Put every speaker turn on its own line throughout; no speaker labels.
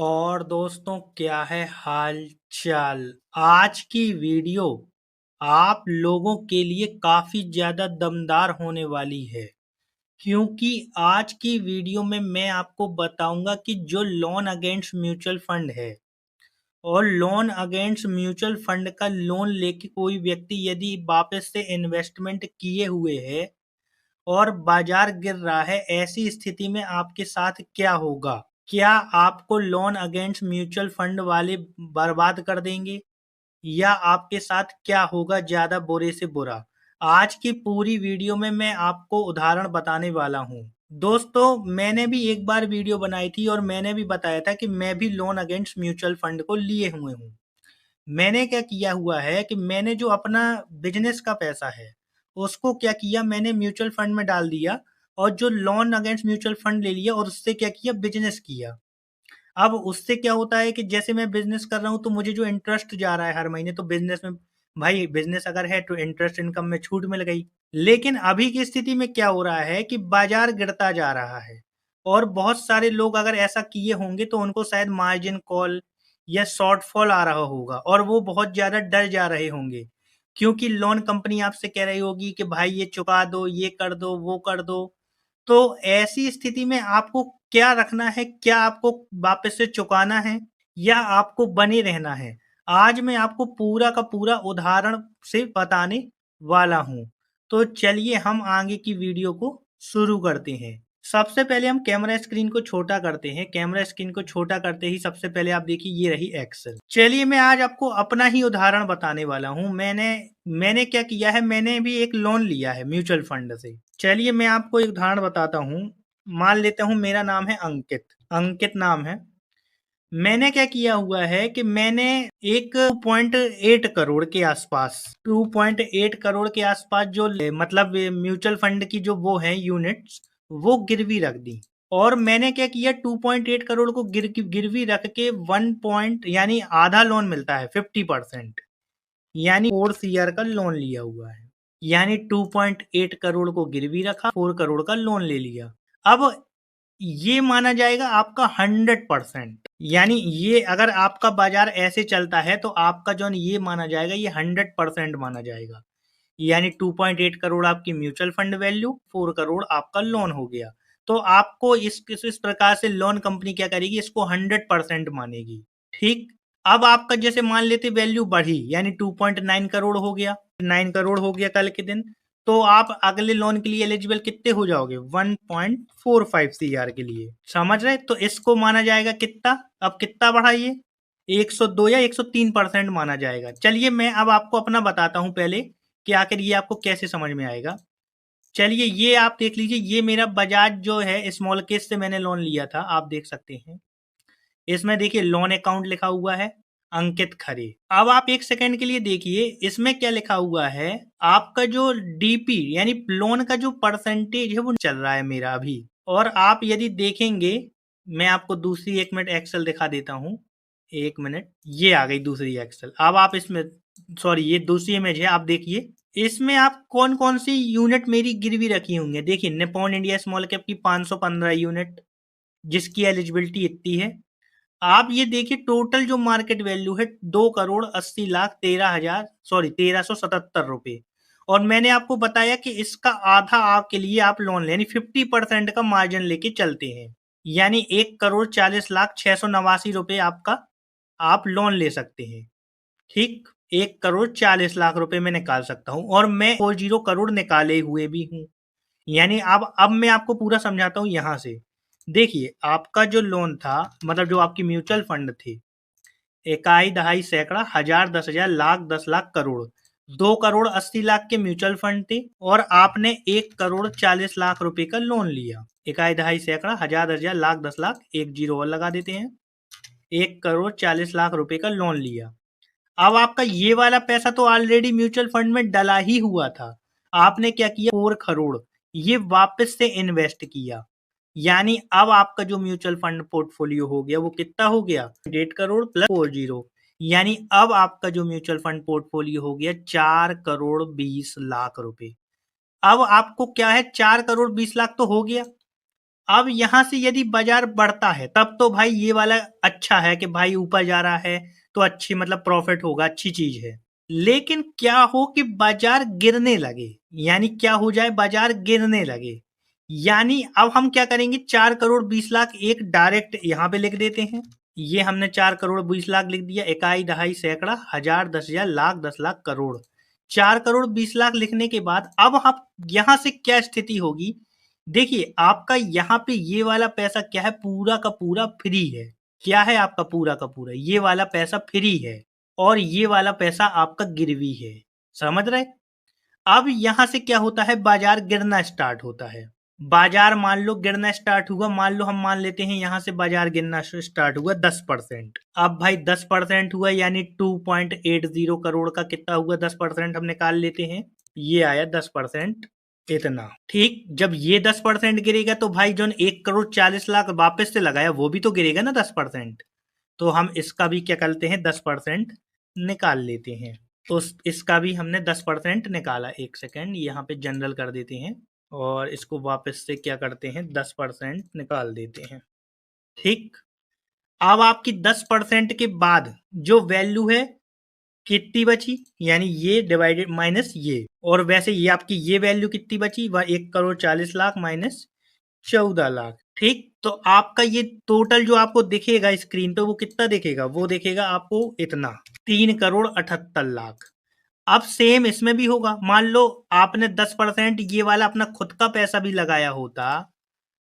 और दोस्तों, क्या है हाल चाल। आज की वीडियो आप लोगों के लिए काफ़ी ज़्यादा दमदार होने वाली है, क्योंकि आज की वीडियो में मैं आपको बताऊंगा कि जो लोन अगेंस्ट म्यूचुअल फंड है और लोन अगेंस्ट म्यूचुअल फंड का लोन लेके कोई व्यक्ति यदि वापस से इन्वेस्टमेंट किए हुए है और बाजार गिर रहा है, ऐसी स्थिति में आपके साथ क्या होगा। क्या आपको लोन अगेंस्ट म्यूचुअल फंड वाले बर्बाद कर देंगे, या आपके साथ क्या होगा ज्यादा बुरे से बुरा। आज की पूरी वीडियो में मैं आपको उदाहरण बताने वाला हूँ। दोस्तों, मैंने भी एक बार वीडियो बनाई थी और मैंने भी बताया था कि मैं भी लोन अगेंस्ट म्यूचुअल फंड को लिए हुए हूँ। मैंने क्या किया हुआ है कि मैंने जो अपना बिजनेस का पैसा है उसको क्या किया, मैंने म्यूचुअल फंड में डाल दिया और जो लोन अगेंस्ट म्यूचुअल फंड ले लिया और उससे क्या किया, बिजनेस किया। अब उससे क्या होता है कि जैसे मैं बिजनेस कर रहा हूँ तो मुझे जो इंटरेस्ट जा रहा है हर महीने, तो बिजनेस में भाई बिजनेस अगर है तो इंटरेस्ट इनकम में छूट मिल गई। लेकिन अभी की स्थिति में क्या हो रहा है कि बाजार गिरता जा रहा है और बहुत सारे लोग अगर ऐसा किए होंगे तो उनको शायद मार्जिन कॉल या शॉर्टफॉल आ रहा होगा और वो बहुत ज्यादा डर जा रहे होंगे, क्योंकि लोन कंपनी आपसे कह रही होगी कि भाई ये चुका दो, ये कर दो, वो कर दो। तो ऐसी स्थिति में आपको क्या रखना है, क्या आपको वापस से चुकाना है या आपको बने रहना है, आज मैं आपको पूरा का पूरा उदाहरण से बताने वाला हूं। तो चलिए हम आगे की वीडियो को शुरू करते हैं। सबसे पहले हम कैमरा स्क्रीन को छोटा करते हैं। कैमरा स्क्रीन को छोटा करते ही सबसे पहले आप देखिए, ये रही एक्सेल। चलिए मैं आज आपको अपना ही उदाहरण बताने वाला हूं। मैंने मैंने क्या किया है, मैंने भी एक लोन लिया है म्यूचुअल फंड से। चलिए मैं आपको एक उदाहरण बताता हूँ। मान लेता हूँ मेरा नाम है अंकित। अंकित नाम है। मैंने क्या किया हुआ है कि मैंने एक 2.8 करोड़ के आसपास, 2.8 करोड़ के आसपास जो मतलब म्यूचुअल फंड की जो वो है यूनिट्स, वो गिरवी रख दी। और मैंने क्या किया, 2.8 करोड़ को गिरवी रख के 1 पॉइंट यानी आधा लोन मिलता है 50%, यानी 4 CR का लोन लिया हुआ है। यानी 2.8 करोड़ को गिरवी रखा, 4 करोड़ का लोन ले लिया। अब ये माना जाएगा आपका 100%। यानी ये अगर आपका बाजार ऐसे चलता है तो आपका जो ये माना जाएगा, ये 100% माना जाएगा। यानी 2.8 करोड़ आपकी म्यूचुअल फंड वैल्यू, 4 करोड़ आपका लोन हो गया। तो आपको इस प्रकार से लोन कंपनी क्या करेगी, इसको 100% मानेगी। ठीक। अब आपका जैसे मान लेते वैल्यू बढ़ी, यानी 2.9 करोड़ हो गया, 9 करोड़ हो गया कल के दिन, तो आप अगले लोन के लिए एलिजिबल कितने हो जाओगे, 1.45 CR के लिए। समझ रहे। तो इसको माना जाएगा कितना, अब कितना बढ़ा ये, 102 या 103% माना जाएगा। चलिए मैं अब आपको अपना बताता हूं पहले कि आखिर ये आपको कैसे समझ में आएगा। चलिए ये आप देख लीजिए, ये मेरा बजाज जो है स्मॉल केस से मैंने लोन लिया था, आप देख सकते हैं। इसमें देखिए लोन अकाउंट लिखा हुआ है अंकित खरे। अब आप एक सेकंड के लिए देखिए, इसमें क्या लिखा हुआ है, आपका जो डीपी यानी लोन का जो परसेंटेज है वो चल रहा है मेरा अभी। और आप यदि देखेंगे, मैं आपको दूसरी, 1 मिनट एक्सेल दिखा देता हूँ। 1 मिनट, ये आ गई दूसरी एक्सेल। अब आप इसमें, सॉरी ये दूसरी इमेज है, आप देखिए इसमें आप कौन कौन सी यूनिट मेरी गिरवी रखी होंगे। देखिए निप्पॉन इंडिया स्मॉल कैप की 515 यूनिट, जिसकी एलिजिबिलिटी इतनी है। आप ये देखिए टोटल जो मार्केट वैल्यू है 2 करोड़ 80 लाख 13,077 रुपए। और मैंने आपको बताया कि इसका आधा आपके लिए आप लोन लें, यानी 50% का मार्जिन लेके चलते हैं। यानी 1 करोड़ 40 लाख 689 रुपए आपका आप लोन ले सकते हैं। ठीक। 1 करोड़ 40 लाख रुपए मैं निकाल सकता हूँ और मैं 40 करोड़ निकाले हुए भी हूँ। यानी अब मैं आपको पूरा समझाता हूँ यहाँ से। देखिए आपका जो लोन था, मतलब जो आपकी म्यूचुअल फंड थी, इकाई दहाई सैकड़ा हजार 10,000 लाख 10 लाख करोड़, 2 करोड़ 80 लाख के म्यूचुअल फंड थे और आपने 1 करोड़ 40 लाख रुपए का लोन लिया। इकाई दहाई सैकड़ा हजार 10,000 लाख 10 लाख, एक जीरो और लगा देते हैं, 1 करोड़ 40 लाख रुपए का लोन लिया। अब आपका ये वाला पैसा तो ऑलरेडी म्यूचुअल फंड में डला ही हुआ था। आपने क्या किया, 4 करोड़ ये वापस से इन्वेस्ट किया। यानी अब आपका जो म्यूचुअल फंड पोर्टफोलियो हो गया वो कितना हो गया, 8 करोड़ प्लस 40। यानी अब आपका जो म्यूचुअल फंड पोर्टफोलियो हो गया 4 करोड़ 20 लाख रुपए। अब आपको क्या है, 4 करोड़ 20 लाख तो हो गया। अब यहाँ से यदि बाजार बढ़ता है तब तो भाई ये वाला अच्छा है कि भाई ऊपर जा रहा है तो अच्छी मतलब प्रॉफिट होगा, अच्छी चीज है। लेकिन क्या हो कि बाजार गिरने लगे, यानी क्या हो जाए, बाजार गिरने लगे, यानी अब हम क्या करेंगे, 4 करोड़ 20 लाख एक डायरेक्ट यहाँ पे लिख देते हैं। ये हमने 4 करोड़ 20 लाख लिख दिया, इकाई दहाई सैकड़ा हजार 10,000 लाख 10 लाख करोड़। 4 करोड़ 20 लाख लिखने के बाद अब हम यहाँ से क्या स्थिति होगी, देखिए आपका यहाँ पे ये वाला पैसा क्या है, पूरा का पूरा फ्री है। क्या है आपका पूरा का पूरा, ये वाला पैसा फ्री है और ये वाला पैसा आपका गिरवी है। समझ रहे? अब यहाँ से क्या होता है, बाजार गिरना स्टार्ट होता है। बाजार मान लो गिरना स्टार्ट हुआ, मान लो हम मान लेते हैं यहाँ से बाजार गिरना स्टार्ट हुआ 10%। अब भाई 10% हुआ यानी 2.80 करोड़ का कितना हुआ, 10% हम निकाल लेते हैं, ये आया 10%, इतना। ठीक, जब ये 10% गिरेगा तो भाई जो 1 करोड़ 40 लाख वापस से लगाया वो भी तो गिरेगा ना 10%। तो हम इसका भी क्या करते हैं, 10% निकाल लेते हैं। तो इसका भी हमने 10% निकाला। एक सेकेंड, यहाँ पे जनरल कर देते हैं और इसको वापस से क्या करते हैं, 10% निकाल देते हैं। ठीक, अब आपकी 10% के बाद जो वैल्यू है कितनी बची, यानी ये डिवाइडेड माइनस ये, और वैसे ये आपकी ये वैल्यू कितनी बची, वह 1 करोड़ 40 लाख माइनस 14 लाख। ठीक, तो आपका ये टोटल जो आपको दिखेगा स्क्रीन पे वो कितना दिखेगा, वो दिखेगा आपको इतना, 3 करोड़ 78 लाख। अब सेम इसमें भी होगा, मान लो आपने 10% ये वाला अपना खुद का पैसा भी लगाया होता,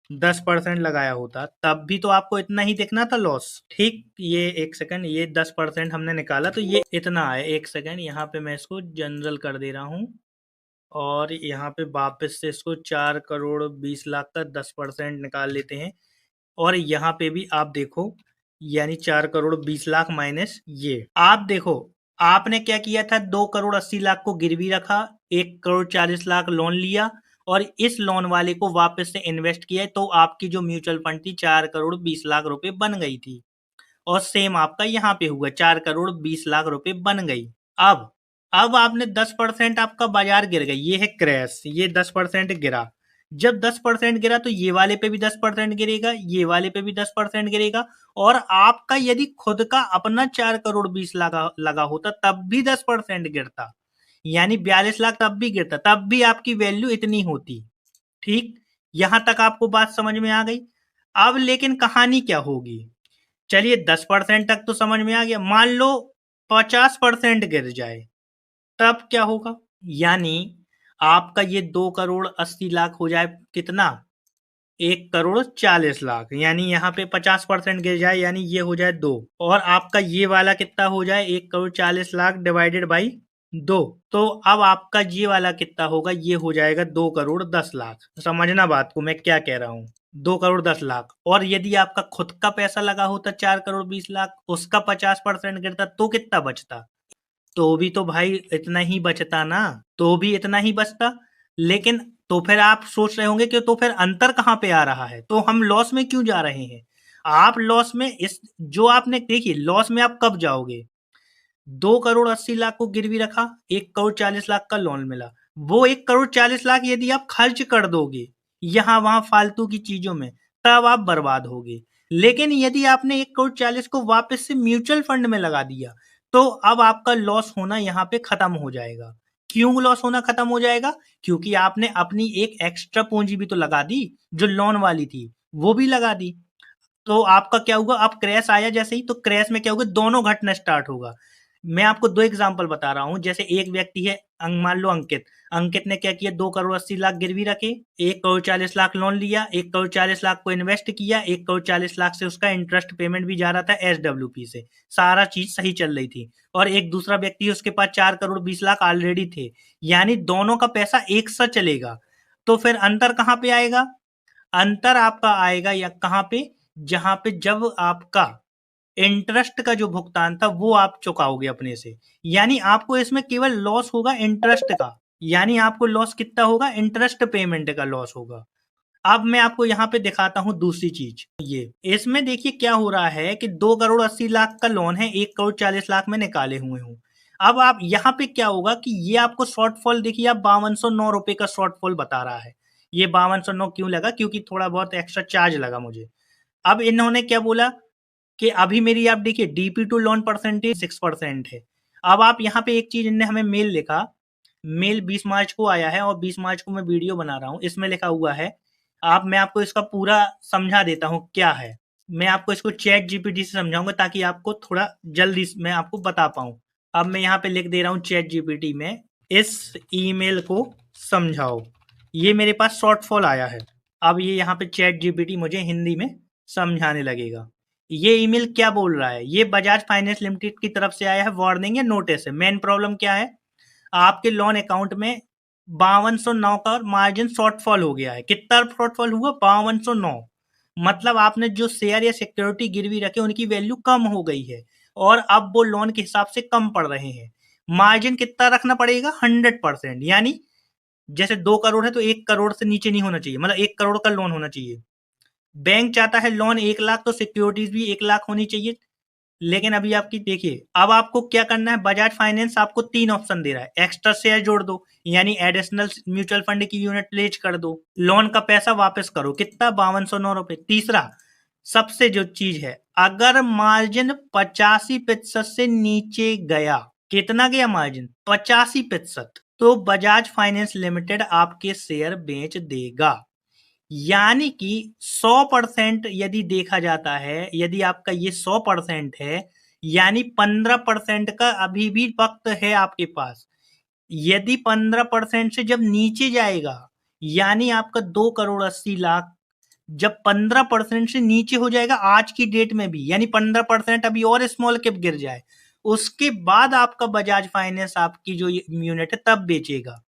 10% लगाया होता, तब भी तो आपको इतना ही दिखना था लॉस। ठीक, ये एक सेकंड, ये 10% हमने निकाला तो ये इतना है। एक सेकंड, यहाँ पे मैं इसको जनरल कर दे रहा हूँ और यहाँ पे वापस से इसको 4 करोड़ 20 लाख का 10% निकाल लेते हैं और यहाँ पे भी आप देखो, यानी 4 करोड़ 20 लाख माइनस ये, आप देखो आपने क्या किया था, 2 करोड़ 80 लाख को गिरवी रखा, 1 करोड़ 40 लाख लोन लिया और इस लोन वाले को वापस से इन्वेस्ट किया, तो आपकी जो म्यूचुअल फंड थी 4 करोड़ 20 लाख रुपए बन गई थी। और सेम आपका यहाँ पे हुआ, 4 करोड़ 20 लाख रुपए बन गई। अब आपने 10% आपका बाजार गिर गई, ये है क्रैश, ये 10% गिरा। जब 10% गिरा तो ये वाले पे भी 10% गिरेगा, ये वाले पे भी 10% गिरेगा, और आपका यदि खुद का अपना 4 करोड़ 20 लाख लगा होता तब भी 10% गिरता, यानी 42 लाख तब भी गिरता, तब भी आपकी वैल्यू इतनी होती। ठीक, यहां तक आपको बात समझ में आ गई। अब लेकिन कहानी क्या होगी, चलिए 10% तक तो समझ में आ गया, मान लो 50% गिर जाए तब क्या होगा, यानी आपका ये 2 करोड़ 80 लाख हो जाए कितना, 1 करोड़ 40 लाख, यानी यहाँ पे 50% गिर जाए यानी ये हो जाए 2, और आपका ये वाला कितना हो जाए, 1 करोड़ 40 लाख डिवाइडेड बाई 2, तो अब आपका ये वाला कितना होगा, ये हो जाएगा 2 करोड़ 10 लाख। समझना बात को मैं क्या कह रहा हूँ, 2 करोड़ 10 लाख। और यदि आपका खुद का पैसा लगा होता 4 करोड़ 20 लाख, उसका 50% गिरता तो कितना बचता, तो भी तो भाई इतना ही बचता ना, तो भी इतना ही बचता। लेकिन तो फिर आप सोच रहे होंगे कि तो फिर अंतर कहाँ पे आ रहा है, तो हम लॉस में क्यों जा रहे हैं। आप लॉस में इस जो आपने देखिए, लॉस में आप कब जाओगे, 2 करोड़ 80 लाख को गिरवी रखा, 1 करोड़ 40 लाख का लोन मिला, वो 1 करोड़ 40 लाख यदि आप खर्च कर दोगे यहाँ वहां फालतू की चीजों में, तब आप बर्बाद होगे। लेकिन यदि आपने 1 करोड़ 40 को वापस से म्यूचुअल फंड में लगा दिया तो अब आपका लॉस होना यहाँ पे खत्म हो जाएगा। क्यों लॉस होना खत्म हो जाएगा, क्योंकि आपने अपनी एक एक्स्ट्रा पूंजी भी तो लगा दी, जो लोन वाली थी वो भी लगा दी। तो आपका क्या होगा, अब क्रैश आया जैसे ही, तो क्रैश में क्या होगा, दोनों घटना स्टार्ट होगा। मैं आपको 2 एग्जांपल बता रहा हूँ। जैसे एक व्यक्ति है मान लो अंकित, अंकित ने क्या किया, 2 करोड़ 80 लाख गिरवी रखे, 1 करोड़ 40 लाख लोन लिया, 1 करोड़ 40 लाख को इन्वेस्ट किया, 1 करोड़ 40 लाख से उसका इंटरेस्ट पेमेंट भी जा रहा था SWP से, सारा चीज सही चल रही थी। और एक दूसरा व्यक्ति उसके पास 4 करोड़ 20 लाख ऑलरेडी थे, यानी दोनों का पैसा एक सा चलेगा। तो फिर अंतर कहाँ पे आएगा, अंतर आपका आएगा या कहाँ पे, जहां पे जब आपका इंटरेस्ट का जो भुगतान था वो आप चुकाओगे अपने से, यानी आपको इसमें केवल लॉस होगा इंटरेस्ट का, यानी आपको लॉस कितना होगा, इंटरेस्ट पेमेंट का लॉस होगा। अब मैं आपको यहाँ पे दिखाता हूँ दूसरी चीज, ये इसमें देखिए क्या हो रहा है कि 2 करोड़ 80 लाख का लोन है, 1 करोड़ 40 लाख में निकाले हुए हूँ। अब आप यहाँ पे क्या होगा कि ये आपको शॉर्टफॉल देखिए, आप 5209 रुपए का शॉर्टफॉल बता रहा है, ये 5209 क्यों लगा, क्योंकि थोड़ा बहुत एक्स्ट्रा चार्ज लगा मुझे। अब इन्होंने क्या बोला कि अभी मेरी आप देखिए डीपी टू लोन परसेंटेज 6% है। अब आप यहाँ पे एक चीज इनने हमें मेल लिखा, मेल 20 मार्च को आया है और 20 मार्च को मैं वीडियो बना रहा हूँ, इसमें लिखा हुआ है, मैं आपको इसका पूरा समझा देता हूँ क्या है। मैं आपको इसको चैट जीपीटी से समझाऊंगा ताकि आपको थोड़ा जल्दी मैं आपको बता पाऊँ। अब मैं यहाँ पे लिख दे रहा हूँ चैट जीपीटी में, इस ईमेल को समझाओ। ये मेरे पास शॉर्ट फॉल आया है। अब ये यहाँ पे चैट जीपीटी मुझे हिंदी में समझाने लगेगा। ये ईमेल क्या बोल रहा है, ये बजाज फाइनेंस लिमिटेड की तरफ से आया है, वार्निंग या नोटिस है। मेन प्रॉब्लम क्या है, आपके लोन अकाउंट में 5209 का मार्जिन शॉर्टफॉल हो गया है। कितना शॉर्टफॉल हुआ, 5209। मतलब आपने जो शेयर या सिक्योरिटी गिरवी रखे उनकी वैल्यू कम हो गई है और अब वो लोन के हिसाब से कम पड़ रहे हैं। मार्जिन कितना रखना पड़ेगा, 100%। यानी जैसे 2 करोड़ है तो 1 करोड़ से नीचे नहीं होना चाहिए, मतलब 1 करोड़ का लोन होना चाहिए। बैंक चाहता है लोन 1 लाख तो सिक्योरिटीज भी 1 लाख होनी चाहिए। लेकिन अभी आपकी देखिए, अब आपको क्या करना है, बजाज फाइनेंस आपको 3 ऑप्शन दे रहा है। एक्स्ट्रा शेयर जोड़ दो, यानी एडिशनल म्यूचुअल फंड की यूनिट प्लेज कर दो, लोन का पैसा वापस करो, कितना, 5209 रुपए। तीसरा सबसे जो चीज है, अगर मार्जिन 85% से नीचे गया, कितना गया मार्जिन, 85%, तो बजाज फाइनेंस लिमिटेड आपके शेयर बेच देगा। यानी कि 100% यदि देखा जाता है, यदि आपका ये 100% है, यानी 15% का अभी भी वक्त है आपके पास। यदि 15% से जब नीचे जाएगा, यानी आपका 2 करोड़ 80 लाख जब 15% से नीचे हो जाएगा आज की डेट में भी, यानी 15% अभी और स्मॉल कैप गिर जाए, उसके बाद आपका बजाज फाइनेंस आपकी जो यूनिट है तब बेचेगा।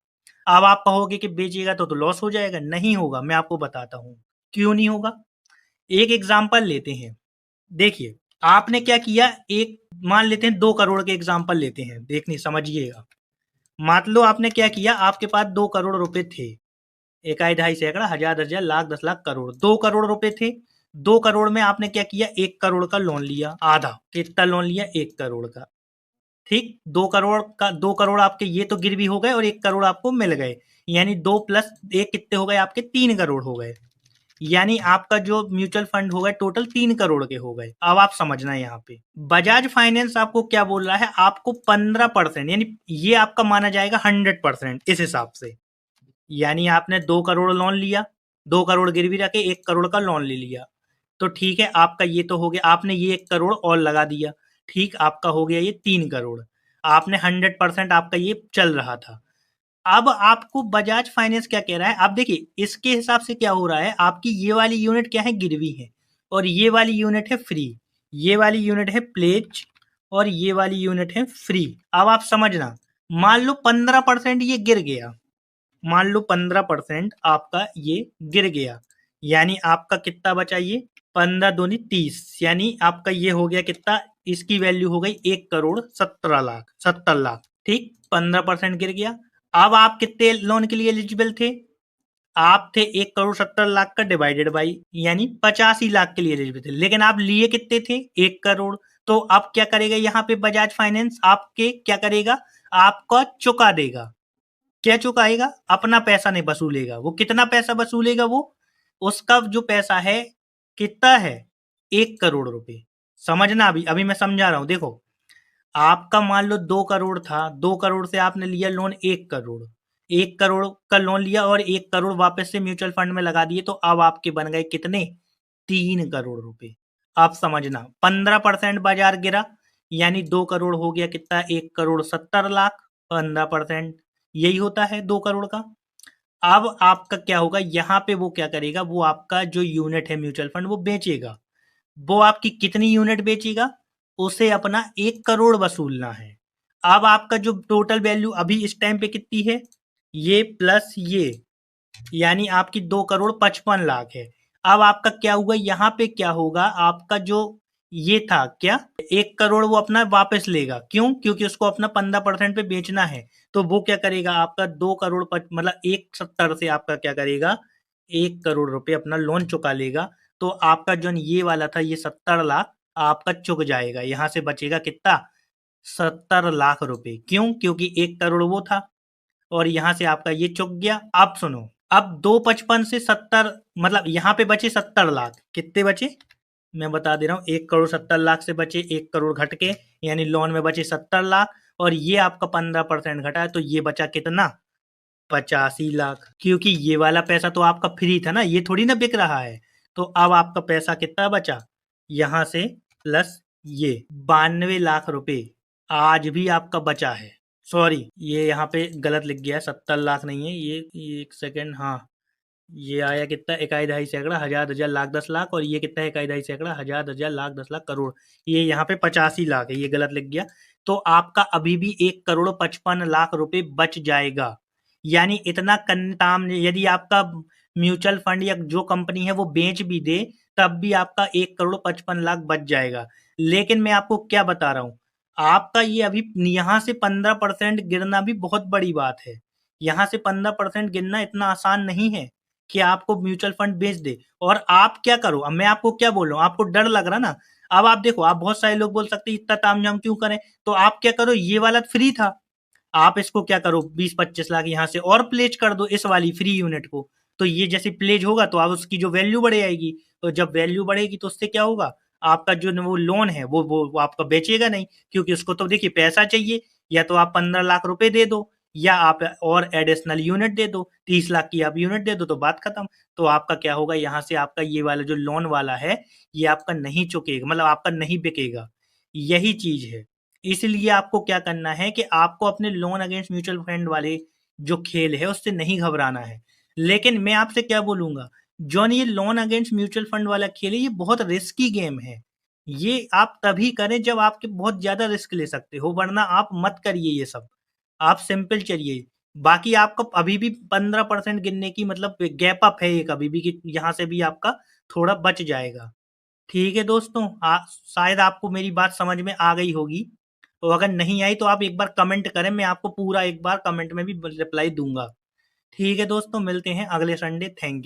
अब आप कहोगे कि बेचिएगा तो लॉस हो जाएगा, नहीं होगा। मैं आपको बताता हूँ क्यों नहीं होगा। एक एग्जांपल लेते हैं, देखिए आपने क्या किया, एक मान लेते हैं 2 करोड़ के एग्जांपल लेते हैं, देखनी समझिएगा। मान लो आपने क्या किया, आपके पास 2 करोड़ रुपए थे, इकाई ढाई सैकड़ा हजार दर्जन लाख 10 लाख करोड़, 2 करोड़ रुपए थे। 2 करोड़ में आपने क्या किया, 1 करोड़ का लोन लिया, आधा, कितना लोन लिया, 1 करोड़ का। ठीक, 2 करोड़ का, 2 करोड़ आपके ये तो गिरवी हो गए और 1 करोड़ आपको मिल गए, यानी 2 + 1 कितने हो गए आपके, 3 करोड़ हो गए। यानी आपका जो म्यूचुअल फंड हो गए टोटल 3 करोड़ के हो गए। अब आप समझना यहाँ पे बजाज फाइनेंस आपको क्या बोल रहा है, आपको 15%, यानी ये आपका माना जाएगा 100% इस हिसाब से। यानी आपने 2 करोड़ लोन लिया, 2 करोड़ गिरवी रखे, 1 करोड़ का लोन ले लिया, तो ठीक है, आपका ये तो हो गया, आपने ये 1 करोड़ और लगा दिया, ठीक, आपका हो गया ये 3 करोड़। आपने 100% आपका ये चल रहा था। अब आपको बजाज फाइनेंस क्या कह रहा है, आप देखिए इसके हिसाब से क्या हो रहा है, आपकी ये वाली यूनिट क्या है, गिरवी है, और ये वाली यूनिट है फ्री, ये वाली यूनिट है प्लेज, और ये वाली यूनिट है फ्री। अब आप समझना, मान लो 15% ये गिर गया, मान लो 15% आपका ये गिर गया, यानी आपका कितना बचा ये, 15 दूनी 30, यानी आपका ये हो गया कितना, इसकी वैल्यू हो गई 1 करोड़ 70 लाख। ठीक, 15% गिर गया। अब आप कितने लोन के लिए एलिजिबल थे, आप थे 1 करोड़ 70 लाख का डिवाइडेड बाई, यानी 85 लाख के लिए एलिजिबल थे, लेकिन आप लिए कितने थे, 1 करोड़। तो अब क्या करेगा यहाँ पे बजाज फाइनेंस, आपके क्या करेगा, आपका चुका देगा। क्या चुकाएगा, अपना पैसा नहीं वसूलेगा। वो कितना पैसा वसूलेगा, वो उसका जो पैसा है कितना है, 1 करोड़ रुपए। समझना, अभी अभी मैं समझा रहा हूं, देखो आपका मान लो 2 करोड़ था, 2 करोड़ से आपने लिया लोन 1 करोड़, 1 करोड़ का लोन लिया और 1 करोड़ वापस से म्यूचुअल फंड में लगा दिए, तो अब आपके बन गए कितने, 3 करोड़ रुपए। आप समझना, 15% बाजार गिरा, यानी 2 करोड़ हो गया कितना, 1 करोड़ 70 लाख, 15% यही होता है 2 करोड़ का। अब आपका क्या होगा, यहाँ पे वो क्या करेगा, वो आपका जो यूनिट है म्यूचुअल फंड वो बेचेगा। वो आपकी कितनी यूनिट बेचेगा, उसे अपना 1 करोड़ वसूलना है। अब आपका जो टोटल वैल्यू अभी इस टाइम पे कितनी है, ये प्लस ये, यानी आपकी 2 करोड़ 55 लाख है। अब आपका क्या हुआ, यहाँ पे क्या होगा, आपका जो ये था क्या, 1 करोड़ वो अपना वापस लेगा, क्यों, क्योंकि उसको अपना 15% पे बेचना है। तो वो क्या करेगा, आपका 2 करोड़ मतलब 170 से आपका क्या करेगा, 1 करोड़ रुपए अपना लोन चुका लेगा। तो आपका जो ये वाला था, ये 70 लाख आपका चुक जाएगा, यहाँ से बचेगा कितना, 70 लाख रुपए। क्यों, क्योंकि 1 करोड़ वो था और यहाँ से आपका ये चुक गया। अब सुनो, अब 255 से 70 मतलब यहाँ पे बचे 70 लाख। कितने बचे मैं बता दे रहा हूँ, 1,70,00,000 से बचे 1 करोड़ घट के, यानी लोन में बचे 70 लाख और ये आपका 15% घटा है तो ये बचा कितना 85 लाख। क्योंकि ये वाला पैसा तो आपका फ्री था ना, ये थोड़ी ना बिक रहा है। तो अब आपका पैसा कितना बचा यहाँ से प्लस ये 92 लाख रुपए आज भी आपका बचा है। सॉरी ये यहाँ पे गलत लिख गया, 70 लाख नहीं है ये एक सेकेंड। हाँ ये आया कितना, इकाई दहाई सैकड़ा हजार हजार लाख 10 लाख, और ये कितना है इकाई दहाई सैकड़ा हजार हजार लाख 10 लाख करोड़। ये यहाँ पे 85 लाख है, ये गलत लिख गया। तो आपका अभी भी 1,55,00,000 रुपए बच जाएगा। यानी इतना काम, यदि आपका म्यूचुअल फंड या जो कंपनी है वो बेच भी दे तब भी आपका 1,55,00,000 बच जाएगा। लेकिन मैं आपको क्या बता रहा हूँ, आपका ये अभी यहाँ से 15% गिरना भी बहुत बड़ी बात है। यहाँ से 15% गिरना इतना आसान नहीं है कि आपको म्यूचुअल फंड बेच दे। और आप क्या करो, अब मैं आपको क्या बोल रहा हूँ, आपको डर लग रहा ना। अब आप देखो, आप बहुत सारे लोग बोल सकते हैं इतना तामझाम क्यों करें, तो आप क्या करो, ये वाला फ्री था, आप इसको क्या करो 20-25 लाख यहाँ से और प्लेज कर दो इस वाली फ्री यूनिट को। तो ये जैसे प्लेज होगा तो आप उसकी जो वैल्यू बढ़ जाएगी, तो जब वैल्यू बढ़ेगी तो उससे क्या होगा, आपका जो वो लोन है वो आपका बेचेगा नहीं, क्योंकि उसको तो देखिए पैसा चाहिए। या तो आप 15 लाख रुपए दे दो, या आप और एडिशनल यूनिट दे दो, 30 लाख की आप यूनिट दे दो तो बात खत्म। तो आपका क्या होगा, यहाँ से आपका ये वाला जो लोन वाला है ये आपका नहीं चुकेगा, मतलब आपका नहीं बिकेगा। यही चीज है। इसलिए आपको क्या करना है कि आपको अपने लोन अगेंस्ट म्यूचुअल फंड वाले जो खेल है उससे नहीं घबराना है। लेकिन मैं आपसे क्या बोलूंगा, जॉन ये लोन अगेंस्ट म्यूचुअल फंड वाला खेल है ये बहुत रिस्की गेम है। ये आप तभी करें जब आपके बहुत ज्यादा रिस्क ले सकते हो, वरना आप मत करिए ये सब। आप सिंपल चलिए। बाकी आपको अभी भी 15% गिनने की मतलब गैप अप है एक अभी भी, कि यहाँ से भी आपका थोड़ा बच जाएगा। ठीक है दोस्तों, शायद आपको मेरी बात समझ में आ गई होगी। तो अगर नहीं आई तो आप एक बार कमेंट करें, मैं आपको पूरा एक बार कमेंट में भी रिप्लाई दूंगा। ठीक है दोस्तों, मिलते हैं अगले संडे। Thank you.